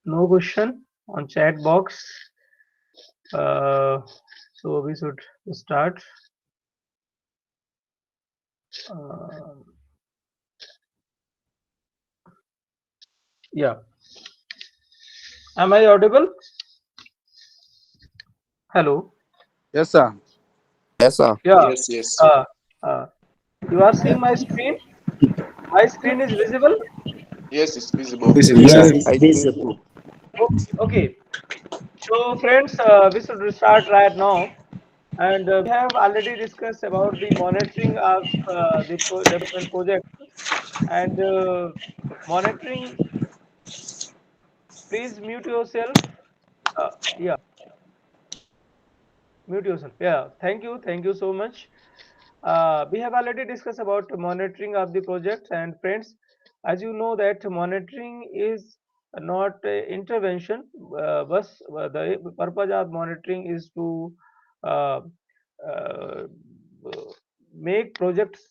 no question on chat box. So we should start. Uh, yeah. Am I audible? Hello. Yes, sir. Yes, sir. Yeah. Yes, yes. Uh, uh, you are seeing my screen? My screen is visible? Yes, it's visible. Yes, sir. Yes, I it's do. visible. Okay. So friends, we should start right now. And we have already discussed about the monitoring of the development project and monitoring. Please mute yourself. Yeah, mute yourself. Yeah, thank you so much. We have already discussed about monitoring of the project, and friends, as you know that monitoring is not intervention, but the purpose of monitoring is to uh, uh, make projects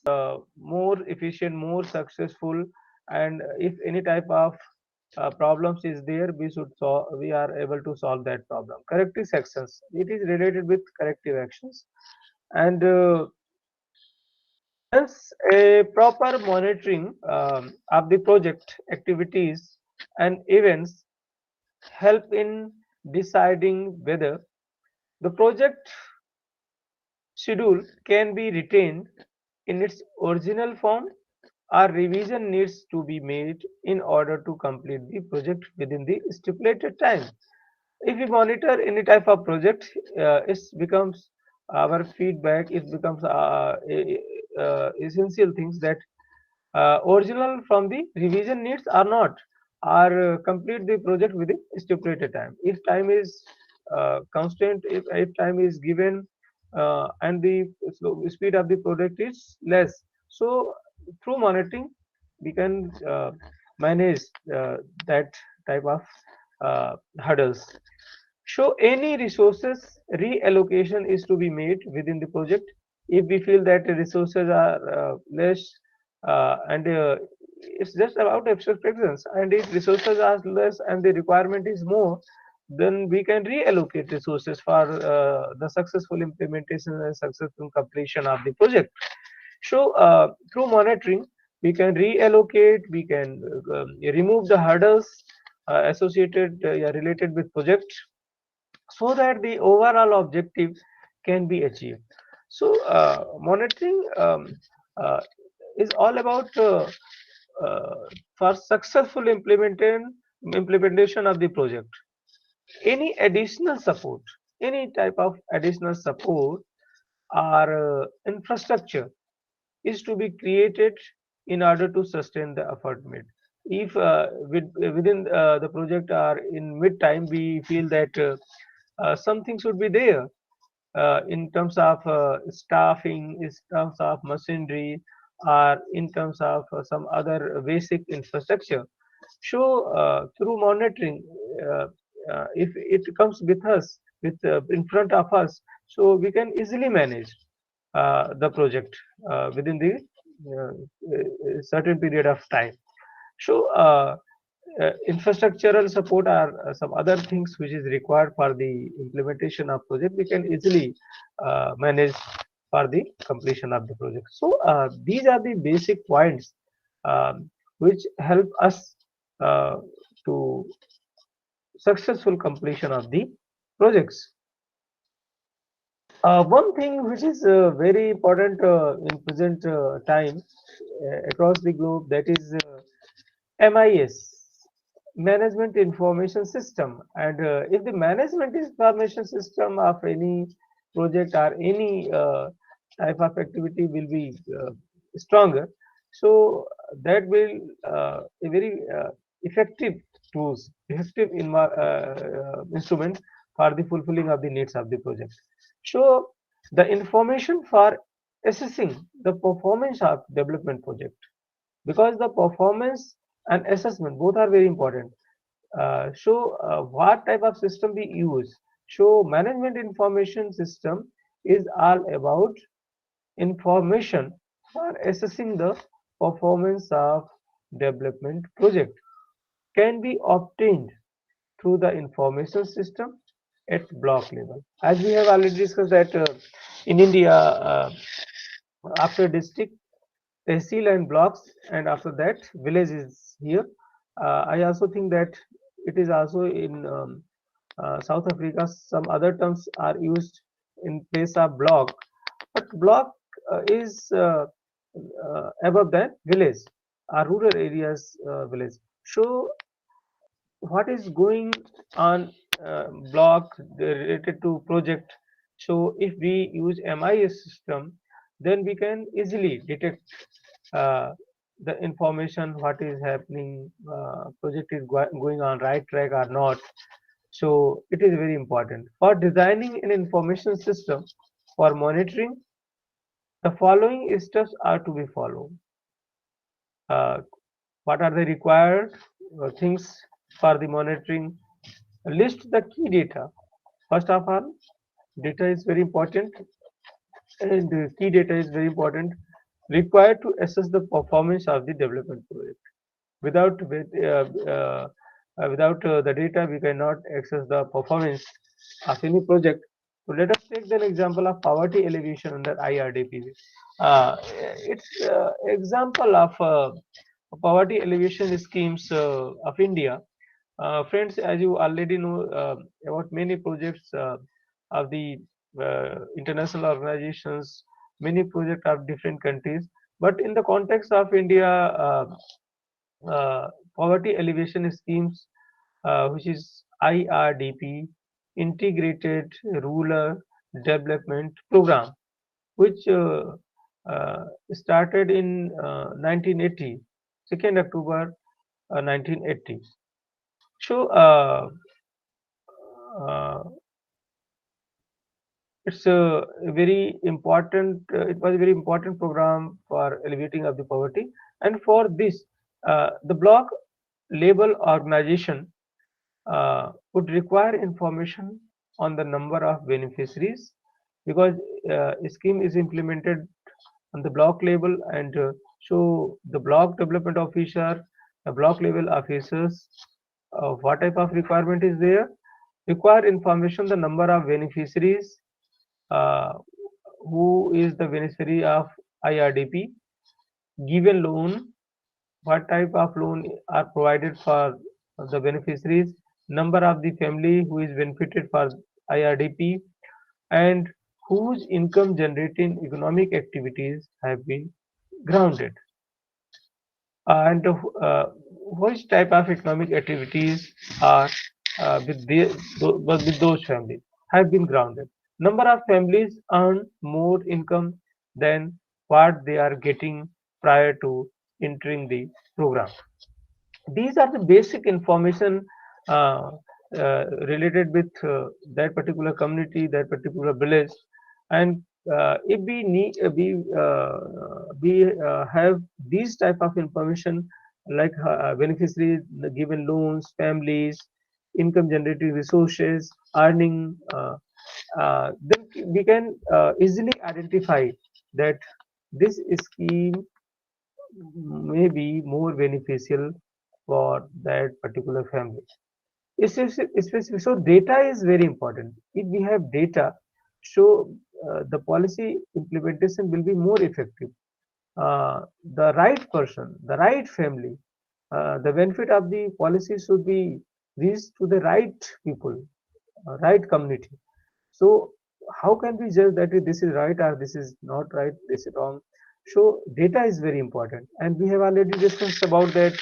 more efficient, more successful, and if any type of problems is there, we are able to solve that problem. Corrective actions. It is related with corrective actions, and hence a proper monitoring of the project activities and events help in deciding whether the project schedule can be retained in its original form or revision needs to be made in order to complete the project within the stipulated time. If we monitor any type of project, it becomes our feedback, it becomes essential things that original from the revision needs or not, or complete the project within stipulated time. If time is constant, if time is given and the speed of the project is less, so through monitoring we can manage that type of hurdles. So any resources reallocation is to be made within the project. If we feel that the resources are less and it's just about expectations, and if resources are less and the requirement is more, then we can reallocate resources for the successful implementation and successful completion of the project. So through monitoring, we can reallocate, we can remove the hurdles associated yeah, related with project so that the overall objective can be achieved. So monitoring uh, is all about uh, for successful implementation of the project. Any additional support, any type of additional support or infrastructure is to be created in order to sustain the effort made. If within the project or in mid time we feel that something should be there in terms of staffing, in terms of machinery, or in terms of some other basic infrastructure. So through monitoring, uh, if it comes with us, with in front of us, so we can easily manage the project within the certain period of time. So infrastructural support are some other things which is required for the implementation of project. We can easily manage for the completion of the project. So these are the basic points which help us uh, to successful completion of the projects. One thing which is very important in present time across the globe, that is MIS, Management Information System. And if the management information system of any project or any type of activity will be stronger, so that will a very effective tools, effective instrument for the fulfilling of the needs of the project. So the information for assessing the performance of development project, because the performance and assessment both are very important. What type of system we use? So management information system is all about information for assessing the performance of development project. can be obtained through the information system at block level. As we have already discussed that in India, after district, tehsil and blocks, and after that village is here. I also think that it is also in South Africa. Some other terms are used in place of block, but block is above that village, our rural areas village. So what is going on block related to project? So if we use MIS system, then we can easily detect uh, the information what is happening, project is going on right track or not. So it is very important for designing an information system for monitoring. The following steps are to be followed. uh, what are the required things for the monitoring? List the key data. First of all, data is very important, and key data is very important, required to assess the performance of the development project. Without the data, we cannot access the performance of any project. So let us take the example of poverty alleviation under IRDP. It's example of poverty alleviation schemes of India. Friends, as you already know about many projects of the international organizations, many projects of different countries, but in the context of India, uh, poverty alleviation schemes, which is IRDP, Integrated Rural Development Program, which started in 1980, 2nd October 1980. So uh, it's a very important. It was a very important program for alleviating of the poverty, and for this, the block label organization would require information on the number of beneficiaries, because a scheme is implemented on the block level, and so the block development officer, the block level officers, what type of requirement is there? Require information the number of beneficiaries, uh, who is the beneficiary of IRDP, given loan, what type of loan are provided for the beneficiaries, number of the family who is benefited for IRDP, and whose income generating economic activities have been grounded, and which type of economic activities are with those families have been grounded. Number of families earn more income than what they are getting prior to entering the program. These are the basic information uh, related with that particular community, that particular village. And if we need we have these type of information, like beneficiaries, the given loans, families, income generating resources, earning, then we can easily identify that this scheme may be more beneficial for that particular family. So data is very important. If we have data, so the policy implementation will be more effective. The right person, the right family, the benefit of the policy should be reached to the right people, right community. So how can we judge that this is right or this is not right, this is wrong? So data is very important, and we have already discussed about that.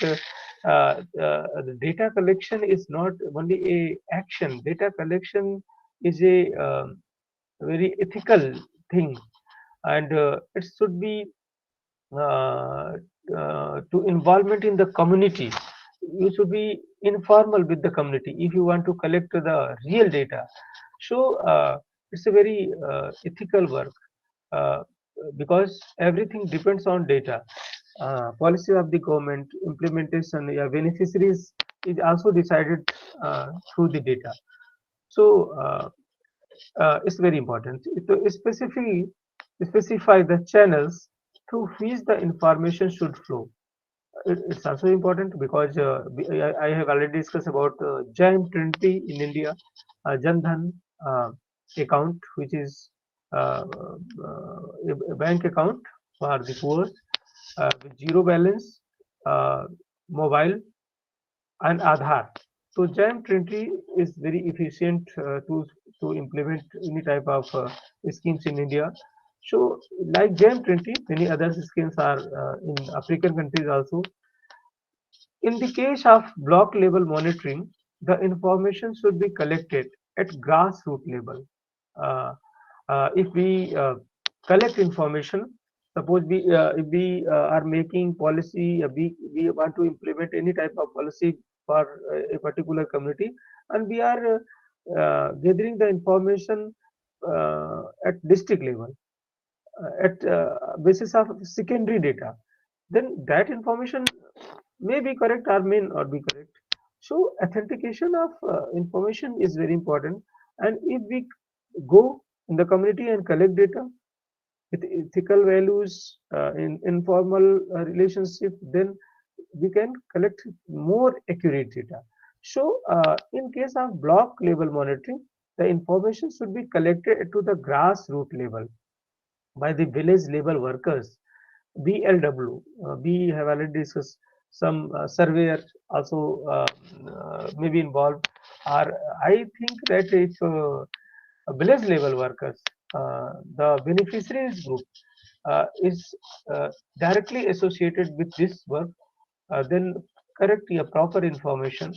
The data collection is not only a action. Data collection is a very ethical thing, and it should be uh, to involvement in the community. You should be informal with the community if you want to collect the real data. So it's a very ethical work, uh, because everything depends on data. Policy of the government implementation, yeah, beneficiaries is also decided through the data. So it's very important to specify the channels through which the information should flow. It's also important because I have already discussed about Giant Trinity in India, Jan Dhan uh, account, which is a bank account for the poor with zero balance, uh, mobile, and Aadhaar. So Giant Trinity is very efficient to implement any type of schemes in India. So like Giant Trinity, many other schemes are in African countries also. In the case of block level monitoring, the information should be collected at grassroots level. Uh, if we collect information, suppose if we are making policy, we want to implement any type of policy for a particular community, and we are gathering the information at district level, at basis of secondary data, then that information may be correct or may not be correct. So authentication of information is very important. And if we go in the community and collect data with ethical values in informal relationship, then we can collect more accurate data. So in case of block level monitoring, the information should be collected to the grassroots level by the village level workers, BLW. We have already discussed some surveyor also may be involved. Or I think that if village level workers, the beneficiaries group is directly associated with this work, then correct, proper information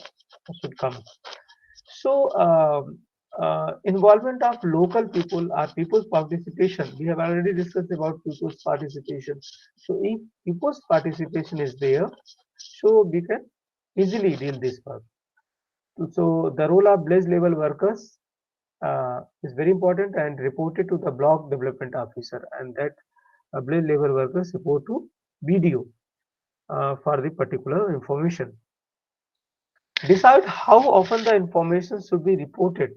should come. So, involvement of local people or people's participation, we have already discussed about people's participation. So, if people's participation is there, so we can easily deal this work. So, the role of village level workers is very important and reported to the block development officer, and that village level workers report to BDO for the particular information. Decide how often the information should be reported.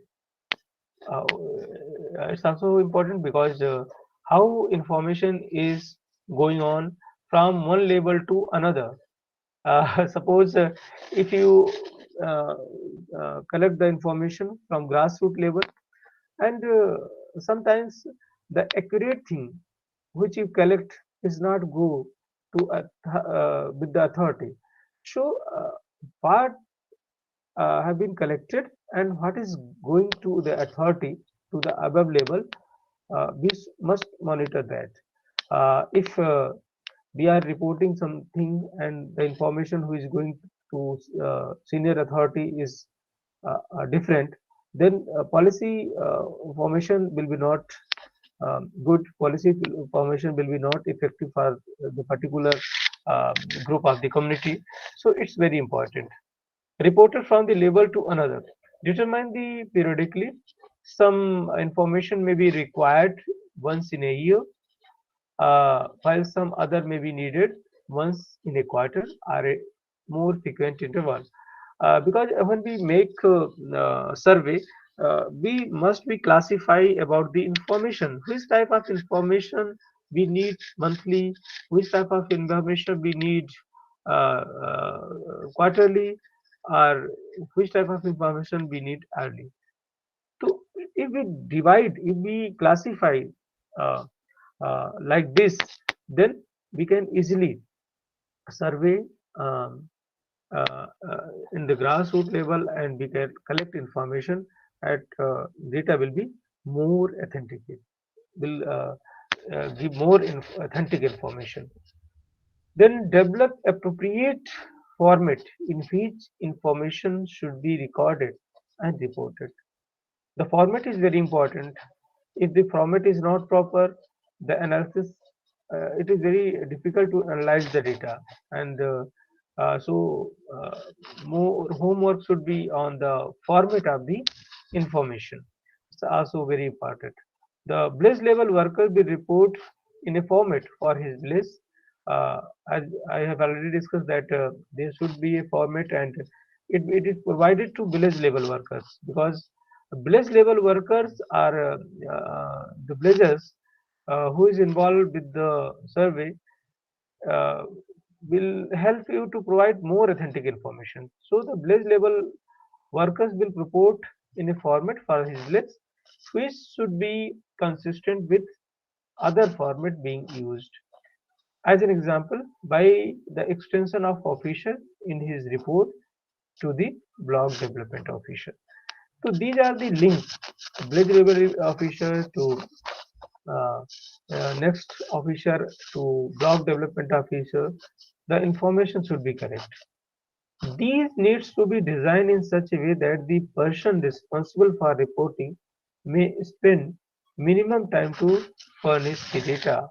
uh, it's also important because how information is going on from one level to another. Suppose if you uh, collect the information from grassroots level, and sometimes the accurate thing which you collect is not go to with the authority. So what have been collected and what is going to the authority to the above level, we must monitor that. If we are reporting something and the information who is going to senior authority is different, then policy formation will be not good. Policy formation will be not effective for the particular uh, group of the community. So it's very important. Reported from the level to another. Determine the periodically. Some information may be required once in a year, while some other may be needed once in a quarter or a more frequent interval. Because when we make survey, we must be classify about the information. Which type of information we need monthly? Which type of information we need quarterly? Or which type of information we need early? So if we divide, if we classify uh, like this, then we can easily survey um, in the grassroots level, and we can collect information at data will be more authentic, will give more authentic information. Then develop appropriate format in which information should be recorded and reported. The format is very important. If the format is not proper, the analysis, it is very difficult to analyze the data. And so more homework should be on the format of the information. It's also very important. The village level worker will report in a format for his village. uh, as I have already discussed that there should be a format, and it is provided to village level workers, because village level workers are the villagers who is involved with the survey. Uh, will help you to provide more authentic information. So the village level workers will report in a format for his village which should be consistent with other format being used. As an example, by the extension of officer in his report to the block development officer. So these are the links. Village level officer to uh, next officer to block development officer. The information should be correct. These needs to be designed in such a way that the person responsible for reporting may spend minimum time to furnish the data.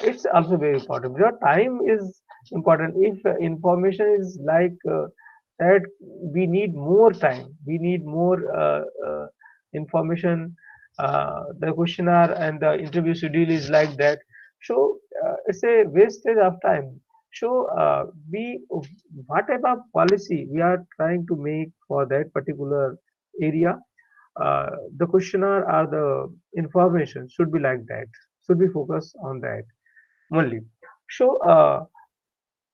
It's also very important. Your time is important. If information is like that, we need more time. We need more information. The questionnaire and the interview schedule is like that. So it's a wastage of time. So we what type of policy we are trying to make for that particular area, the questionnaire or the information should be like that, should be focused on that only. So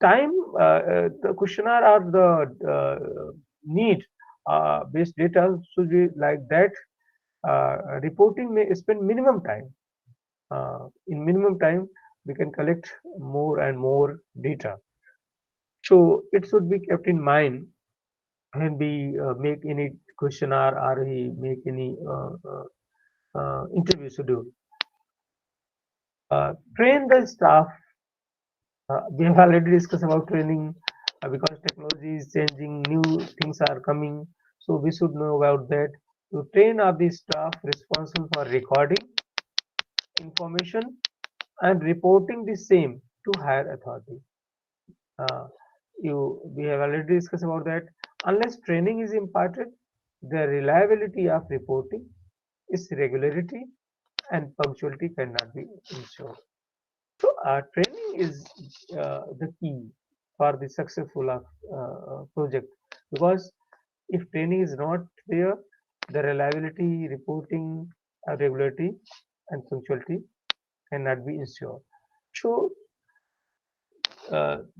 time, the questionnaire or the need based data should be like that. Reporting may spend minimum time. In minimum time, we can collect more and more data. So it should be kept in mind when we make any questionnaire or we make any interview schedule. Train the staff. We have already discussed about training because technology is changing, new things are coming. So we should know about that. To train up the staff responsible for recording information and reporting the same to higher authority. Uh, we have already discussed about that. Unless training is imparted, the reliability of reporting, its regularity, and punctuality cannot be ensured. So, training is the key for the successful of project, because if training is not there, the reliability, reporting, regularity, and punctuality cannot be ensured. So,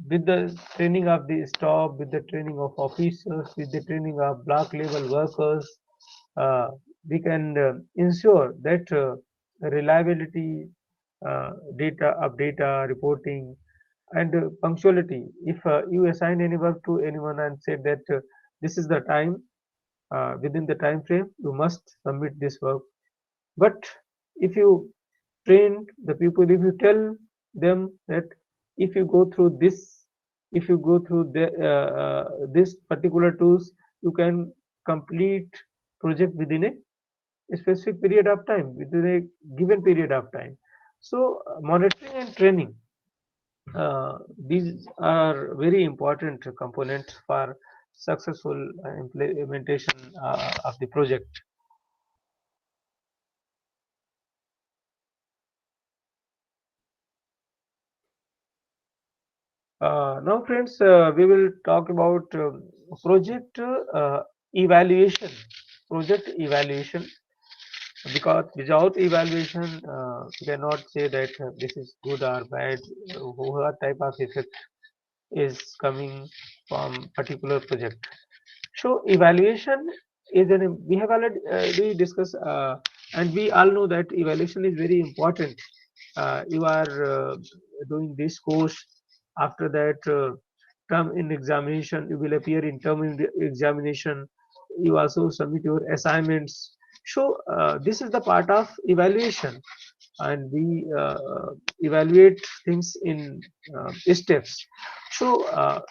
with the training of the staff, with the training of officers, with the training of block level workers, uh, we can ensure that reliability, data of data reporting, and punctuality. If you assign any work to anyone and said that this is the time, within the time frame, you must submit this work. But if you train the people, if you tell them that if you go through this, if you go through this particular tools, you can complete project within a specific period of time, within a given period of time. So monitoring and training, these are very important components for successful implementation of the project. Now, friends, we will talk about project evaluation. Project evaluation, because without evaluation, we cannot say that this is good or bad, what type of effect is coming from particular project. So, evaluation is we have already discussed, and we all know that evaluation is very important. You are doing this course, after that term in examination, you will appear in term in the examination, you also submit your assignments. So this is the part of evaluation, and we evaluate things in steps. So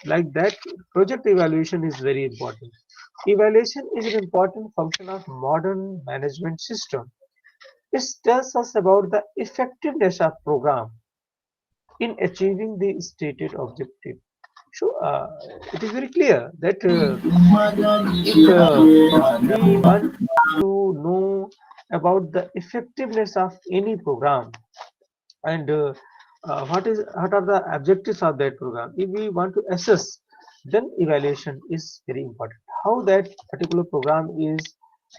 like that, project evaluation is very important. Evaluation is an important function of modern management system. It tells us about the effectiveness of program in achieving the stated objective. So it is very clear that if we want to know about the effectiveness of any program, and what are the objectives of that program, if we want to assess, then evaluation is very important. How that particular program is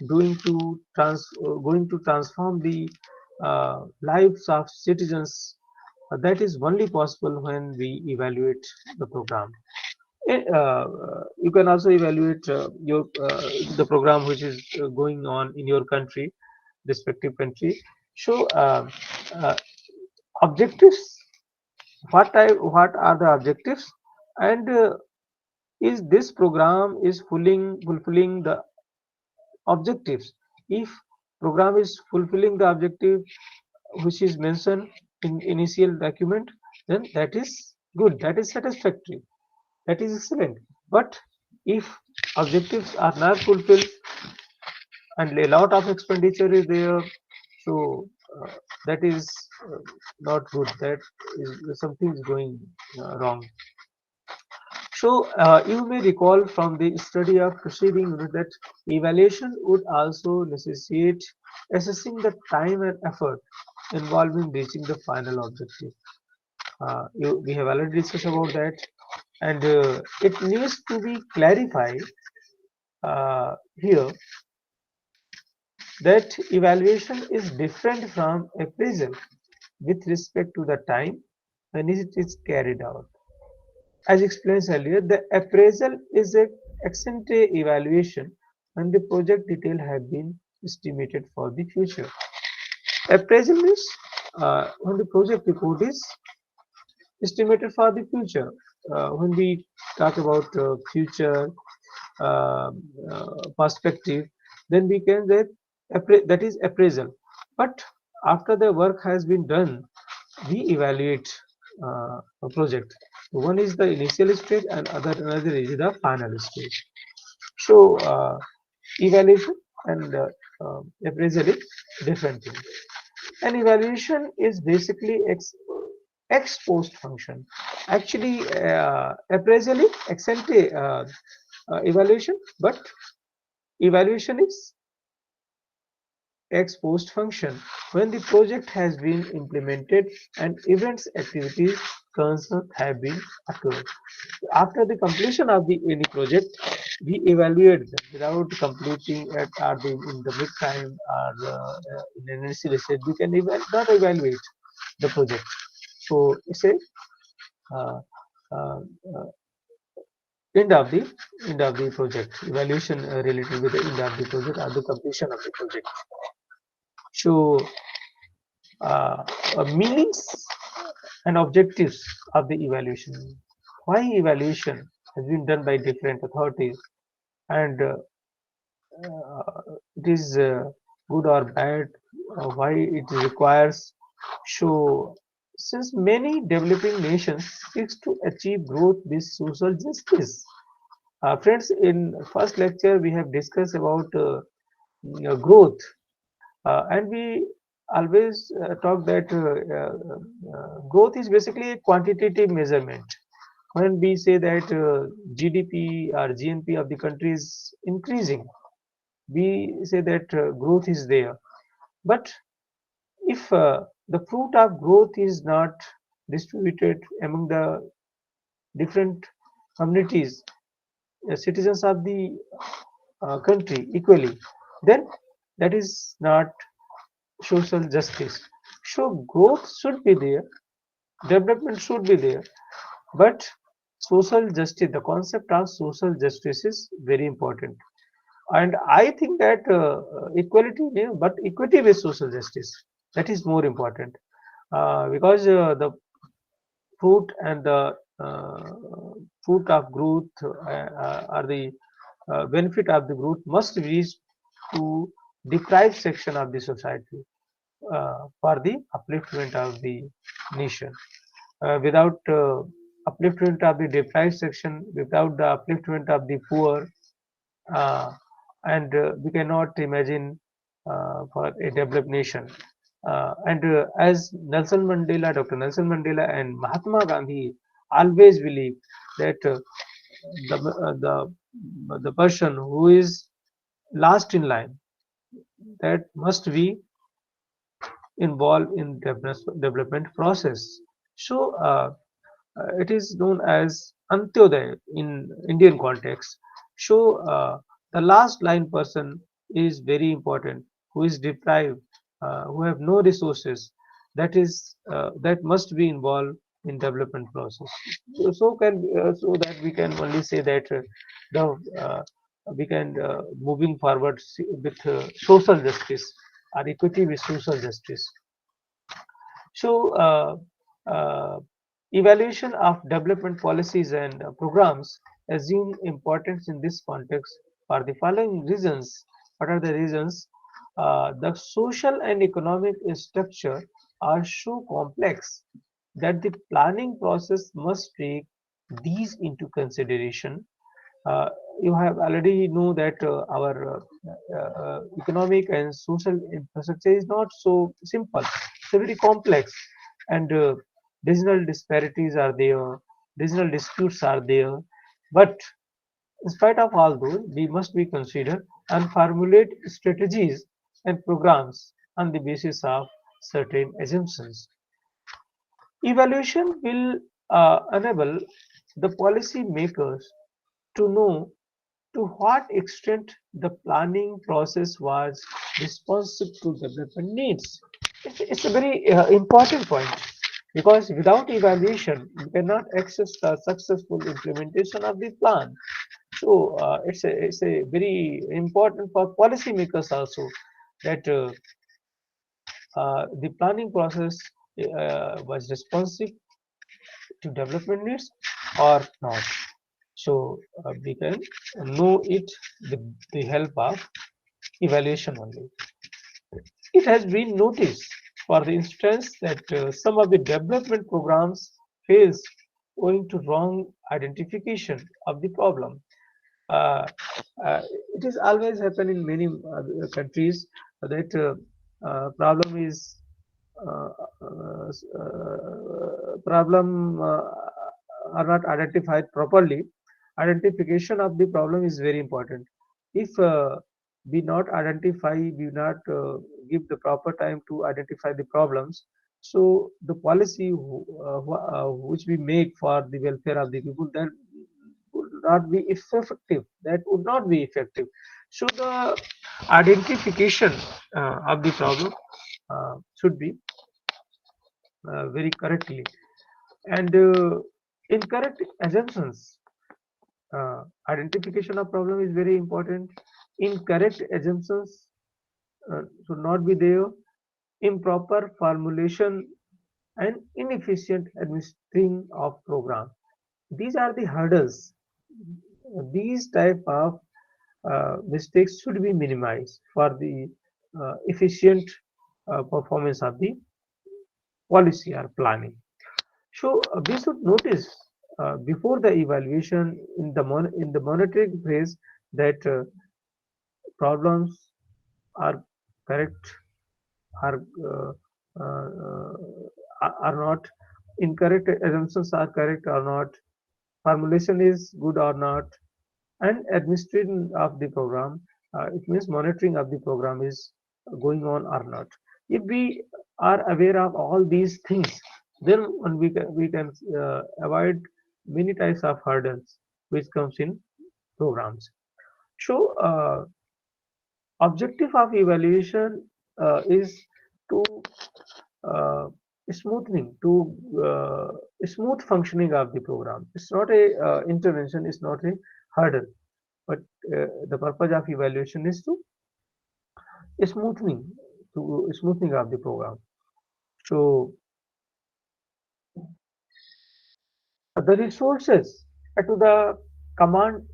going to transform the lives of citizens, That is only possible when we evaluate the program. You can also evaluate your the program which is going on in your country, respective country. So uh, objectives. What are the objectives, and is this program is fulfilling the objectives? If program is fulfilling the objective which is mentioned in initial document, then that is good, that is satisfactory, that is excellent. But if objectives are not fulfilled and a lot of expenditure is there, so that is not good, that is something is going wrong. So you may recall from the study of preceding unit that evaluation would also necessitate assessing the time and effort involved in reaching the final objective. We have already discussed about that, and it needs to be clarified here that evaluation is different from appraisal with respect to the time when it is carried out. As explained earlier, the appraisal is a ex ante evaluation when the project detail have been estimated for the future. Appraisal is when the project report is estimated for the future. When we talk about future uh, perspective, then we can say that is appraisal. But after the work has been done, we evaluate a project. One is the initial stage, and another is the final stage. So evaluation and appraisal is different thing. An evaluation is basically ex post function. Actually, appraisal is ex ante evaluation, but evaluation is ex post function when the project has been implemented and events, activities, concerns have been occurred. After the completion of the any project, we evaluate them without completing it at in the mid time or in an initial stage. We can not evaluate the project. So it's a uh, uh, uh, end of the project evaluation related with the end of the project or the completion of the project. So uh, meanings and objectives of the evaluation. Why evaluation has been done by different authorities, and it is good or bad, why it requires. So since many developing nations seeks to achieve growth with social justice. Friends, in first lecture we have discussed about growth, and we always talk that growth is basically a quantitative measurement. When we say that GDP or GNP of the country is increasing, we say that growth is there. But if the fruit of growth is not distributed among the different communities, citizens of the country equally, then that is not social justice. So growth should be there, development should be there, but social justice, the concept of social justice is very important. And I think that equality, yeah, but equity with social justice, that is more important, because fruit and the fruit of growth or the benefit of the growth must reach to deprived section of the society for the upliftment of the nation. Without upliftment of the deprived section, without the upliftment of the poor, uh, and we cannot imagine for a developed nation. And as Nelson Mandela, Dr. Nelson Mandela, and Mahatma Gandhi always believe that the person who is last in line, that must be involved in development process. So it is known as Antyodaya in Indian context. So the last line person is very important, who is deprived, who have no resources. that must be involved in development process. So that we can only say that the we can moving forward with social justice or equity with social justice. So, evaluation of development policies and programs assume importance in this context for the following reasons. What are the reasons? The social and economic structure are so complex that the planning process must take these into consideration. uh, you have already know that our economic and social infrastructure is not so simple. It's very complex, and regional disparities are there, regional disputes are there. But in spite of all those, we must be considered and formulate strategies and programs on the basis of certain assumptions. Evaluation will enable the policy makers to know to what extent the planning process was responsive to development needs. It's a very important point because without evaluation, you cannot access the successful implementation of the plan. So it's a very important for policymakers also that the planning process was responsive to development needs or not. So we can know it with the help of evaluation only. It has been noticed, for the instance, that some of the development programs fails owing to wrong identification of the problem. Uh, uh, it is always happen in many countries that problem is uh, problem are not identified properly. Identification of the problem is very important. If we not identify, we not give the proper time to identify the problems, so the policy which we make for the welfare of the people, that would not be effective. That would not be effective. So the identification of the problem should be very correctly, and incorrect assumptions. Identification of problem is very important. Incorrect assumptions should not be there. Improper formulation and inefficient administering of program. These are the hurdles. These type of mistakes should be minimized for the efficient performance of the policy or planning. So we should notice before the evaluation in the monitoring phase that problems are correct, are are not, incorrect assumptions are correct or not, formulation is good or not, and administration of the program, it means monitoring of the program is going on or not. If we are aware of all these things, then we can avoid many types of hurdles which comes in programs. So objective of evaluation is to uh, smoothing to smooth functioning of the program. It's not a intervention, it's not a hurdle, but the purpose of evaluation is smoothing to smoothing of the program. So the resources to the command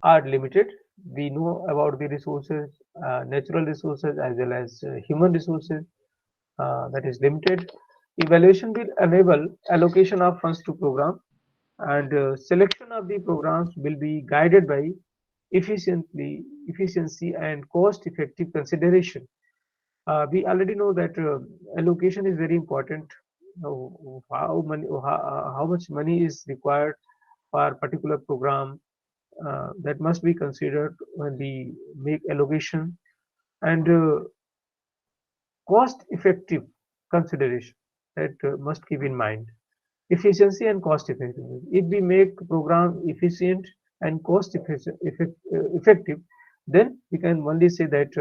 are limited. We know about the resources, natural resources as well as human resources, that is limited. Evaluation will enable allocation of funds to program, and selection of the programs will be guided by efficiency and cost effective consideration. We already know that allocation is very important. How much money is required for particular program, that must be considered when we make allocation, and cost effective consideration that must keep in mind. Efficiency and cost effectiveness. If we make program efficient and effective, then we can only say that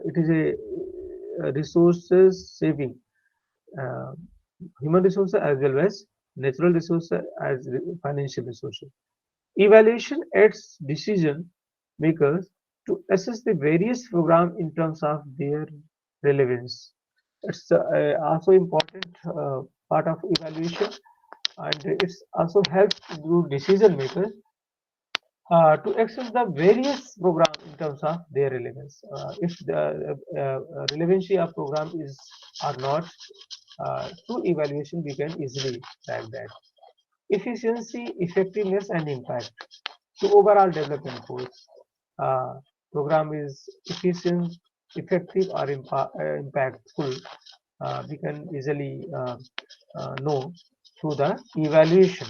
it is a resources saving, uh, human resources as well as natural resources as financial resources. Evaluation aids decision makers to assess the various programs in terms of their relevance. It's also important part of evaluation, and it's also helps to decision makers to access the various program in terms of their relevance. If the relevancy of program is or not, through evaluation we can easily track that. Efficiency, effectiveness, and impact. To overall development goals, uh, program is efficient, effective, or impactful. We can easily know through the evaluation.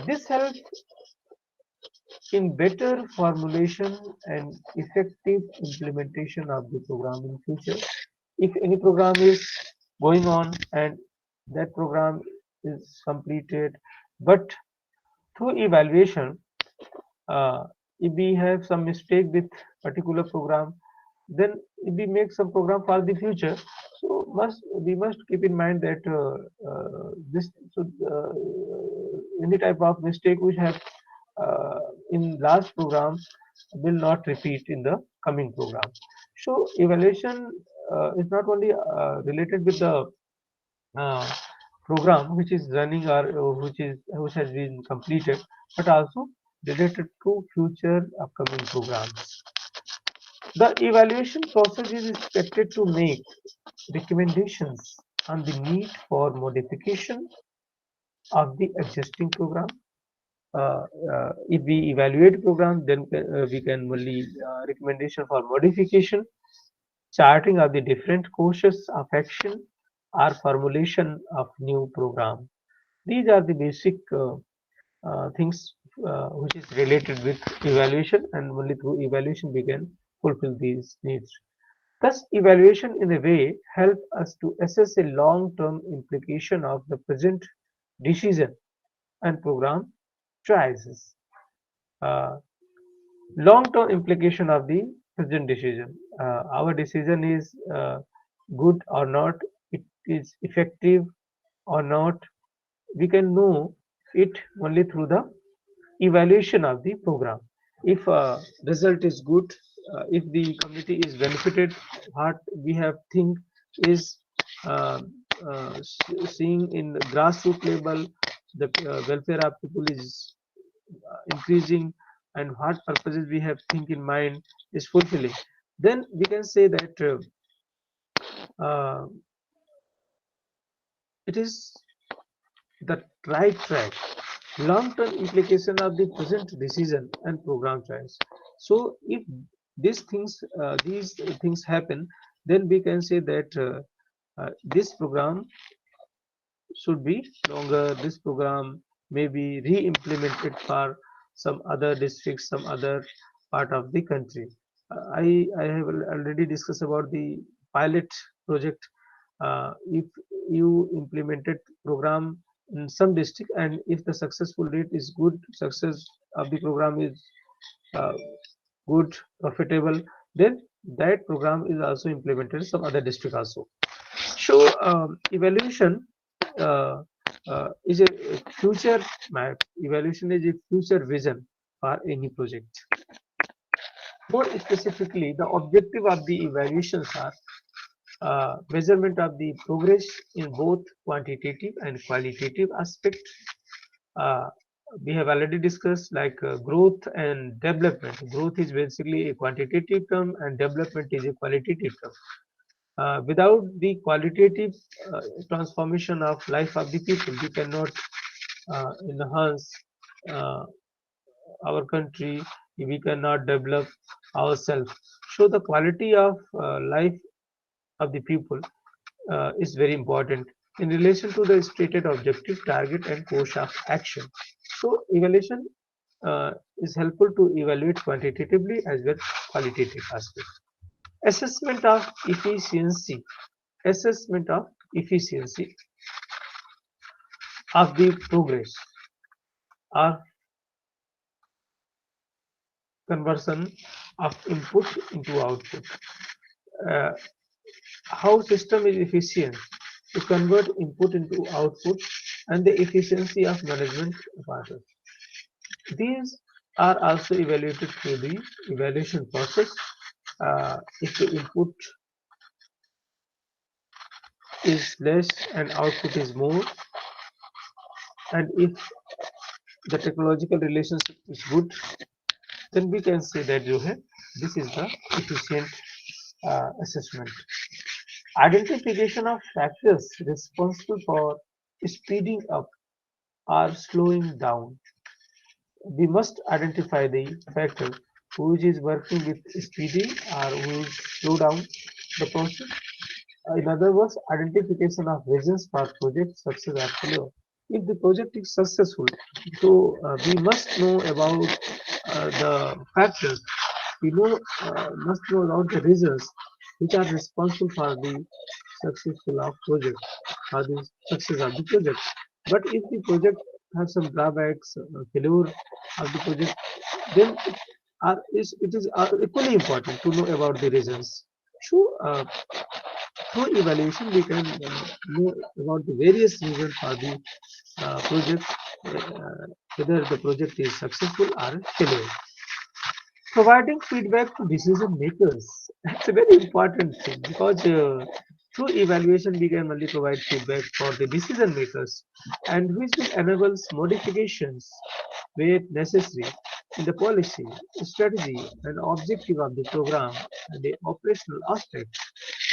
This helps in better formulation and effective implementation of the program in future. If any program is going on and that program is completed, but through evaluation, if we have some mistake with particular program, then if we make some program for the future, so we must keep in mind that this should any type of mistake we have uh, in last program will not repeat in the coming program. So evaluation is not only related with the uh, program which is running or which has been completed, but also related to future upcoming programs. The evaluation process is expected to make recommendations on the need for modification of the existing program. If we evaluate program, then we can only recommendation for modification, charting of the different courses of action, or formulation of new program. These are the basic things which is related with evaluation, and only through evaluation we can fulfill these needs. Thus, evaluation in a way help us to assess a long-term implication of the present decision and program choices. Uh, Long-term implication of the present decision. Our decision is good or not, it is effective or not. We can know it only through the evaluation of the program. If result is good, if the community is benefited, what we have think is uh, seeing in grassroots level, the welfare of people is increasing, and what purposes we have think in mind is fulfilling, then we can say that uh, it is the right track. Long-term implication of the present decision and program choice. So if these things happen, then we can say that this program should be longer. This program may be re-implemented for some other districts, some other part of the country. I have already discussed about the pilot project. If you implemented program in some district, and if the successful rate is good, success of the program is uh, good, profitable, then that program is also implemented in some other district also. So evaluation uh, is a future map. Evaluation is a future vision for any project. More specifically, the objective of the evaluations are measurement of the progress in both quantitative and qualitative aspect. Uh, we have already discussed like growth and development. Growth is basically a quantitative term, and development is a qualitative term. Without the qualitative transformation of life of the people, we cannot enhance uh, our country, we cannot develop ourselves. So the quality of life of the people is very important in relation to the stated objective, target, and course of action. So evaluation is helpful to evaluate quantitatively as well qualitative aspect. Assessment of efficiency. Assessment of efficiency of the progress or conversion of input into output. Uh, how system is efficient to convert input into output and the efficiency of management apparatus. These are also evaluated through the evaluation process. If the input is less and output is more, and if the technological relationship is good, then we can say that this is the efficient assessment. Identification of factors responsible for speeding up or slowing down. We must identify the factor who is working with speeding or who is slow down the process. In other words, identification of reasons for project success or failure. If the project is successful, so we must know about the factors. We must know about the reasons which are responsible for the successful of project or the success of the project. But if the project has some drawbacks, failure of the project, then it is equally important to know about the reasons. So, through evaluation, we can know about the various reasons for the project, whether the project is successful or failure. Providing feedback to decision makers. That's a very important thing because through evaluation we can only provide feedback for the decision makers and which will enable modifications where necessary in the policy, strategy and objective of the program and the operational aspect.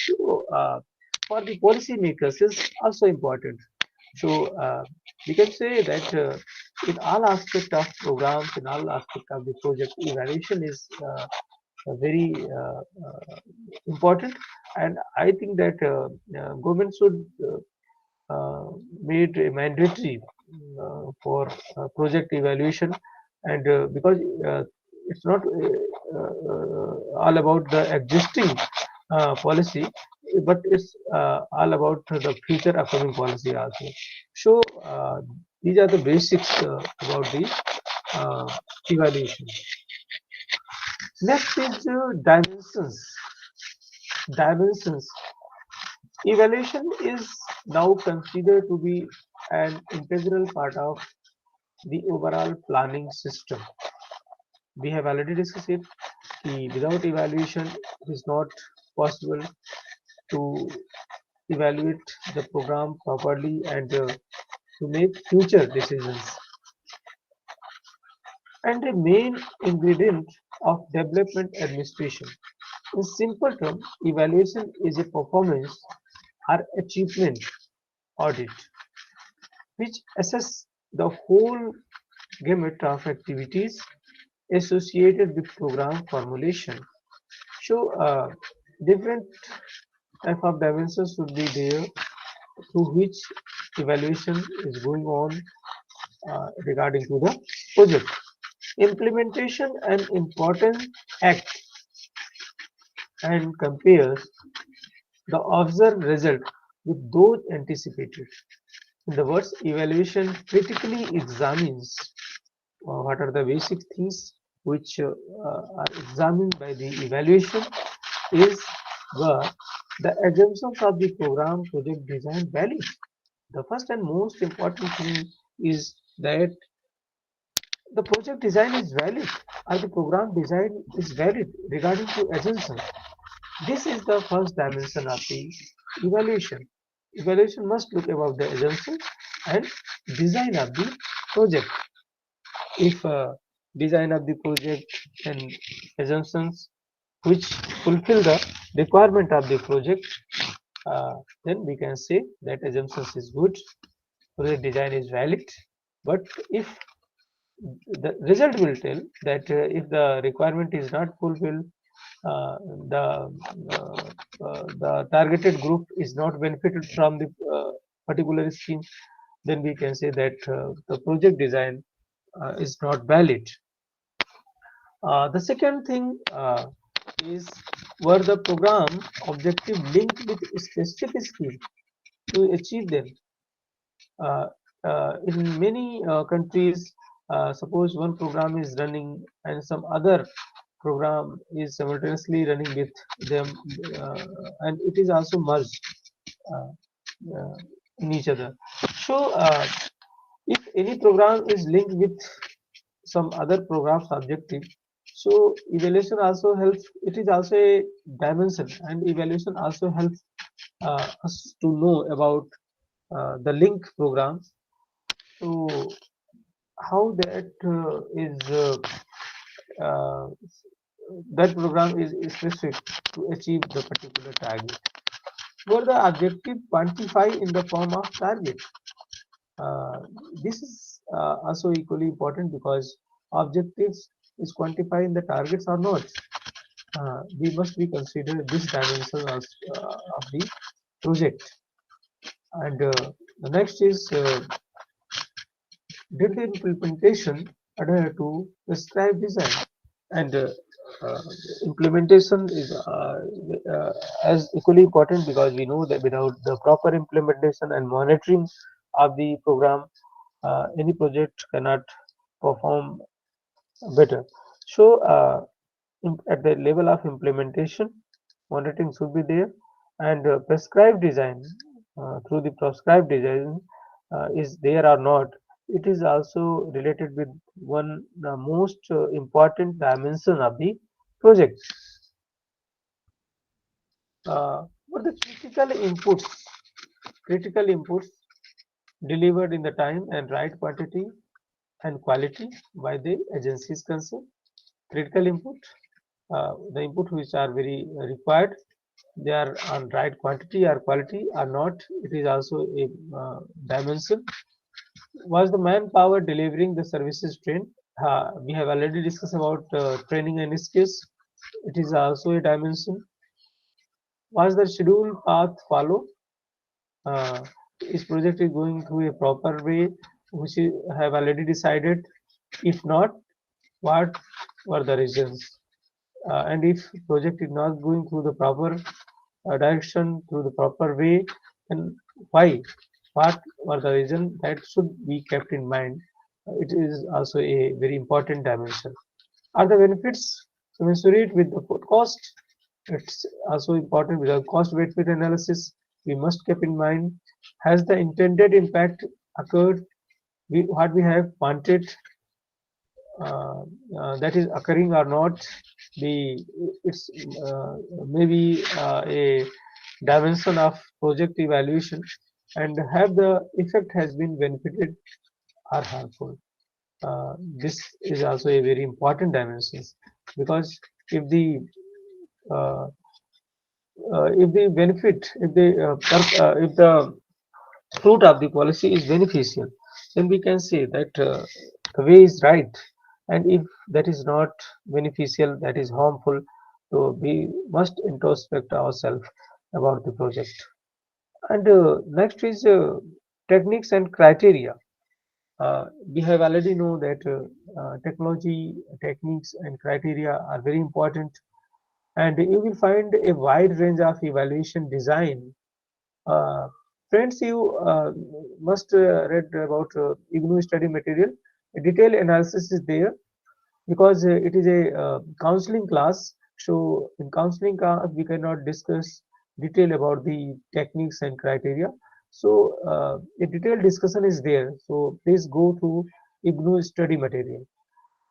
So, for the policymakers is also important. So, we can say that in all aspect of programs, in all aspect of the project, evaluation is very important, and I think that government should made mandatory for project evaluation, and because it's not all about the existing policy, but it's all about the future upcoming policy also. So these are the basics about the uh, evaluation. Next is dimensions. Dimensions. Evaluation is now considered to be an integral part of the overall planning system. We have already discussed it. Without evaluation, it is not possible to evaluate the program properly and to make future decisions. And a main ingredient of development administration. In simple terms, evaluation is a performance or achievement audit which assess the whole gamut of activities associated with program formulation. So, different type of dimensions should be there through which evaluation is going on regarding to the project. Implementation an important act and compares the observed result with those anticipated. In the words, evaluation critically examines what are the basic things which are examined by the evaluation is were the assumptions of the program project design valid. The first and most important thing is that the project design is valid or the program design is valid regarding to assumption. This is the first dimension of the evaluation. Evaluation must look about the assumption and design of the project. If design of the project and assumptions which fulfill the requirement of the project, then we can say that assumptions is good, project design is valid. But if the result will tell that if the requirement is not fulfilled, uh, the the targeted group is not benefited from the particular scheme, then we can say that the project design is not valid. The second thing is were the program objective linked with specific scheme to achieve them. Uh, in many countries, suppose one program is running and some other program is simultaneously running with them, uh, and it is also merged uh, uh, in each other. So, if any program is linked with some other program's objective, so evaluation also helps. It is also a dimension, and evaluation also helps us to know about the link programs. So, how that uh, that program is specific to achieve the particular target. Were the objective quantify in the form of target? Uh, this is also equally important because objectives is quantifying the targets or not. We must be considered this dimension of the project. And the next is did the implementation adhere to prescribed design? And uh, implementation is as equally important because we know that without the proper implementation and monitoring of the program, any project cannot perform better. So, at the level of implementation, monitoring should be there, and prescribed design through the prescribed design is there or not. It is also related with one the most important dimension of the project. What the critical inputs delivered in the time and right quantity and quality by the agencies concerned. Critical input, the input which are very required, they are on right quantity or quality or not. It is also a dimension. Was the manpower delivering the services trained? We have already discussed about training and skills. It is also a dimension. Was the schedule path follow? Is project is going through a proper way, which you have already decided? If not, what were the reasons? And if project is not going through the proper direction, through the proper way, then why? What were the reasons that should be kept in mind? It is also a very important dimension. Are the benefits commensurate with the cost? It's also important because cost benefit analysis we must keep in mind. Has the intended impact occurred? What we have wanted uh, that is occurring or not? The it's maybe a dimension of project evaluation, and have the effect has been benefited or harmful. This is also a very important dimension because if the uh, if the benefit, if the fruit of the policy is beneficial, then we can say that the way is right, and if that is not beneficial, that is harmful. So we must introspect ourselves about the project. And next is techniques and criteria. We have already know that technology, techniques, and criteria are very important, and you will find a wide range of evaluation design. uh, Friends, you must read about IGNOU study material. A detailed analysis is there because it is a counseling class. So in counseling class, we cannot discuss detail about the techniques and criteria. So a detailed discussion is there. So please go to IGNOU study material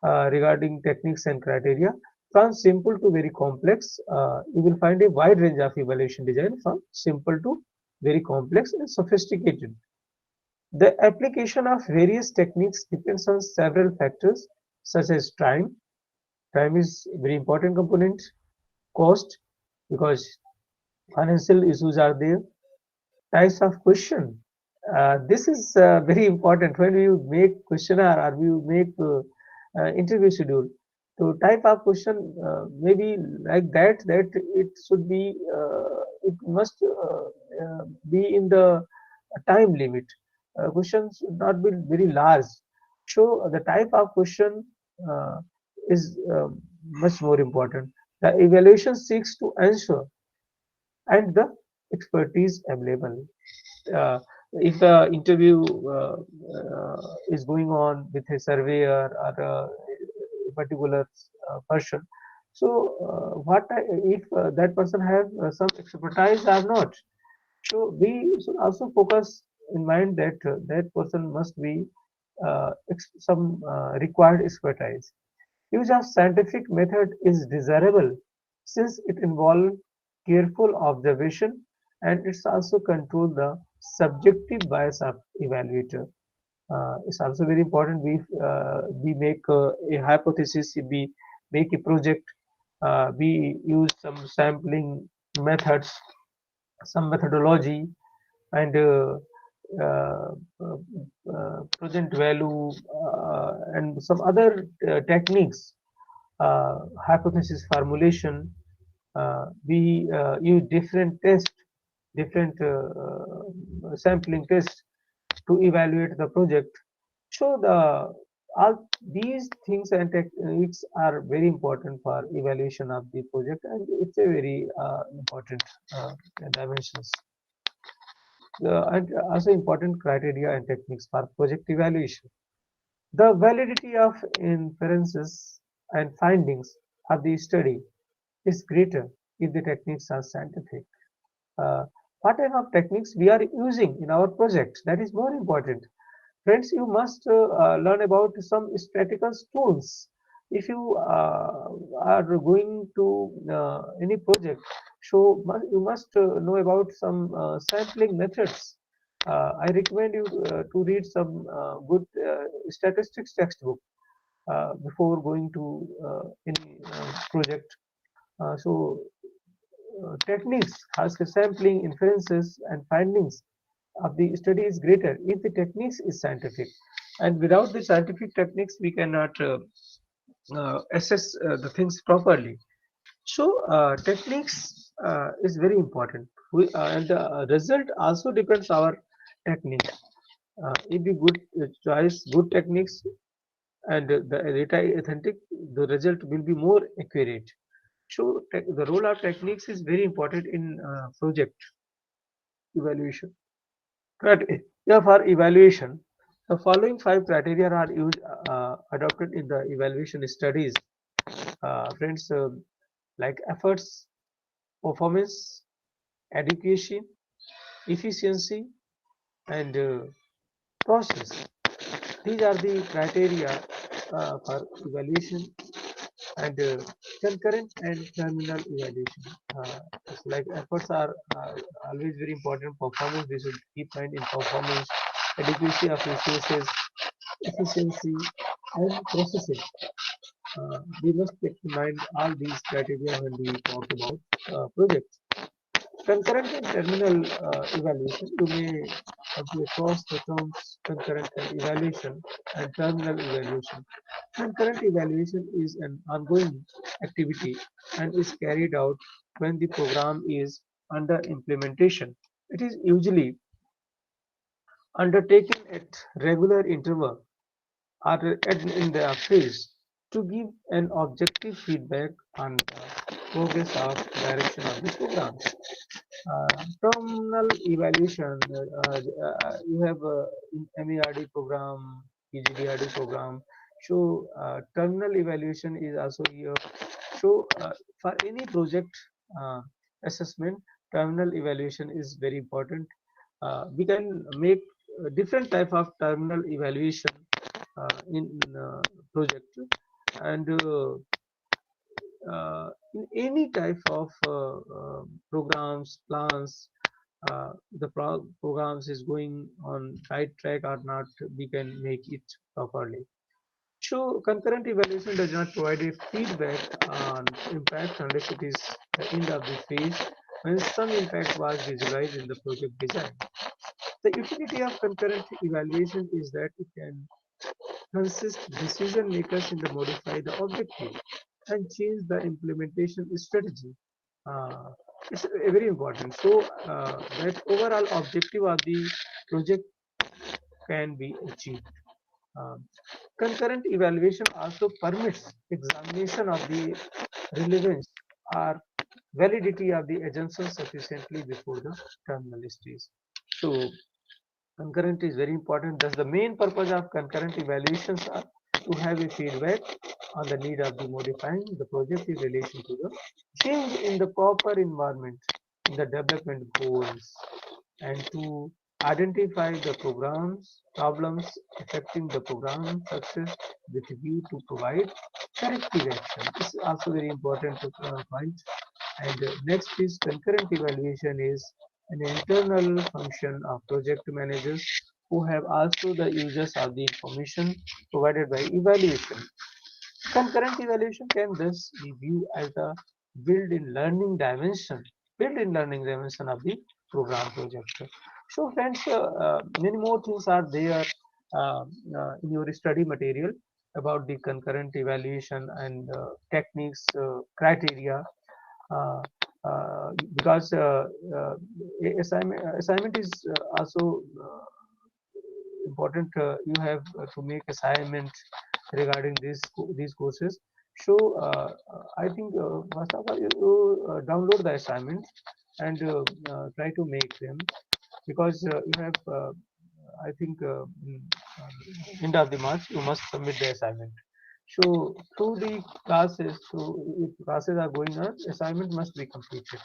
regarding techniques and criteria. From simple to very complex, you will find a wide range of evaluation design from simple to very complex and sophisticated. The application of various techniques depends on several factors such as time. Time is a very important component. Cost, because financial issues are there. Types of question. This is very important when you make questionnaire or you make interview schedule. So type of question maybe like that it should be it must be in the time limit. Questions should not be very large. So the type of question uh, is much more important. The evaluation seeks to ensure and the expertise available. uh, if the interview is going on with a surveyor or a particular person, So if that person have some expertise or not? So we should also focus in mind that that person must be some required expertise. Use of scientific method is desirable since it involves careful observation and it's also control the subjective bias of evaluator. It's also very important we make a hypothesis, we make a project, we use some sampling methods, some methodology, and uh, uh, present value and some other techniques, hypothesis formulation. We use different tests, different sampling tests to evaluate the project. So all these things and techniques are very important for evaluation of the project, and it's a very important dimensions. And also important criteria and techniques for project evaluation. The validity of inferences and findings of the study is greater if the techniques are scientific. Uh, what type of techniques we are using in our projects, that is more important. Friends, you must learn about some statistical tools. If you are going to any project, so you must know about some sampling methods. I recommend you to read some good statistics textbook before going to any project. Techniques as sampling, inferences, and findings of the study is greater if the techniques is scientific. And without the scientific techniques, we cannot assess the things properly. So techniques is very important. And the result also depends our technique. If we good choice good techniques and the data is authentic, the result will be more accurate. So the role of techniques is very important in project evaluation. Criteria for evaluation. The following five criteria are adopted in the evaluation studies. Friends, like efforts, performance, education, efficiency, and process. These are the criteria for evaluation and concurrent and terminal evaluation. It's like efforts are always very important. Performance, we should keep mind in performance, adequacy of resources, efficiency, and processing. We must keep in mind all these criteria when we talk about projects. Concurrent and terminal evaluation, you may come across the terms concurrent and evaluation and terminal evaluation. Concurrent evaluation is an ongoing activity and is carried out when the program is under implementation. It is usually undertaken at regular interval or in the phase to give an objective feedback on the progress of direction of the program. Terminal evaluation, you have in MERD program, PGDRD program. So terminal evaluation is also here. So for any project uh, assessment, terminal evaluation is very important. We can make different type of terminal evaluation in project, and in any type of programs, plans, the programs is going on right track or not, we can make it properly. So concurrent evaluation does not provide a feedback on impact unless it is the end of the phase when some impact was visualized in the project design. The utility of concurrent evaluation is that it can consist decision makers in the modify the objective and change the implementation strategy. Uh, it's very important. So that overall objective of the project can be achieved. Um, Concurrent evaluation also permits examination of the relevance or validity of the assumption sufficiently before the terminal stage. So concurrent is very important. Thus, the main purpose of concurrent evaluations are to have a feedback on the need of the modifying the project in relation to the change in the proper environment in the development goals, and to identify the programs problems affecting the program success with a view to provide corrective action. This is also very important point. And next is concurrent evaluation is an internal function of project managers who have also the users of the information provided by evaluation. Concurrent evaluation can thus be viewed as the built-in learning dimension of the program project. So friends, many more things are there in your study material about the concurrent evaluation and techniques, criteria, uh, because assignment is also important. You have to make assignment regarding these courses. So I think first of all you download the assignment and try to make them, because you have I think end of the March you must submit the assignment. So through the classes, if classes are going on, assignment must be completed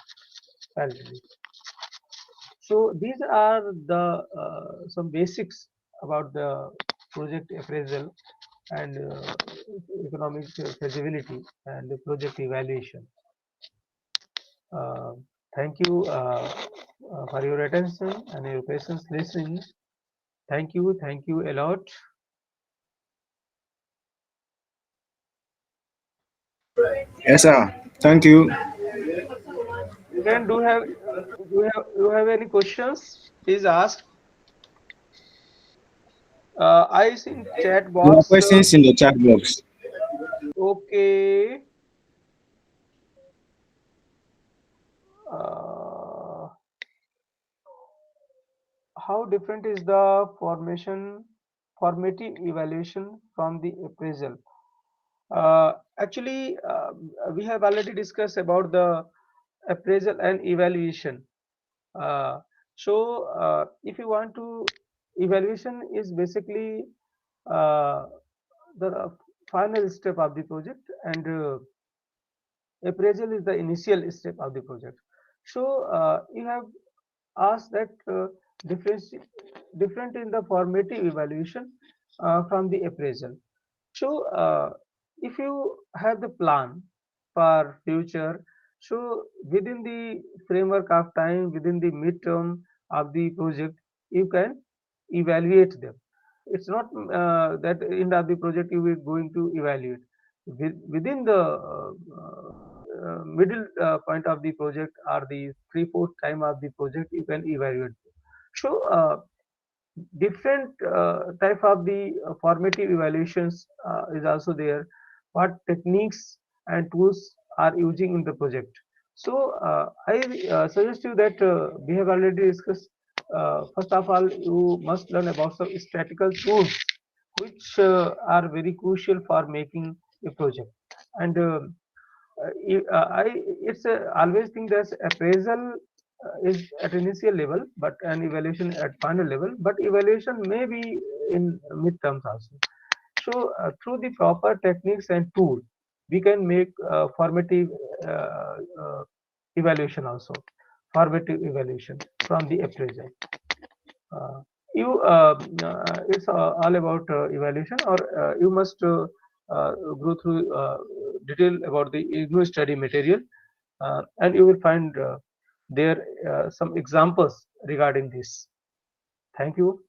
parallelly. So these are the some basics about the project appraisal and economic feasibility and the project evaluation. Uh, Thank you for your attention and your patience listening. Thank you a lot. Yes, sir. Thank you. Then do you have any questions? Please ask. I see in chat There are box. questions in the chat box. Okay. Uh, how different is the formative evaluation from the appraisal? Actually, we have already discussed about the appraisal and evaluation. Uh, if you want to, evaluation is basically uh, the final step of the project, and appraisal is the initial step of the project. So you have asked that difference different in the formative evaluation from the appraisal. So if you have the plan for future, so within the framework of time, within the midterm of the project, you can evaluate them. It's not that end of the project you will going to evaluate. Within the middle point of the project or the three-fourth time of the project, you can evaluate. So different type of the formative evaluations is also there. What techniques and tools are using in the project? So I suggest you that we have already discussed. First of all, you must learn about some statistical tools which are very crucial for making a project. And it's always think that appraisal is at initial level, but an evaluation at final level. But evaluation may be in midterms also. So through the proper techniques and tool, we can make formative uh, uh, evaluation also. Formative evaluation from the appraisal. Uh, it's all about evaluation, or you must go through detail about the IGNOU study material, and you will find there some examples regarding this. Thank you.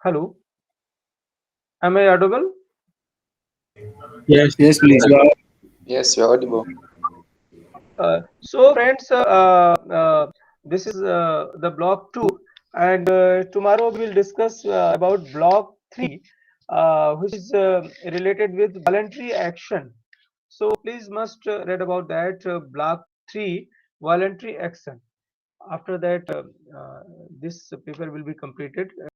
Hello, am I audible? Yes, yes, please. Yes, you're audible. So friends, this is the block 2, and tomorrow we will discuss about block 3, which is related with voluntary action. So please must read about that block 3, voluntary action. After that, this paper will be completed.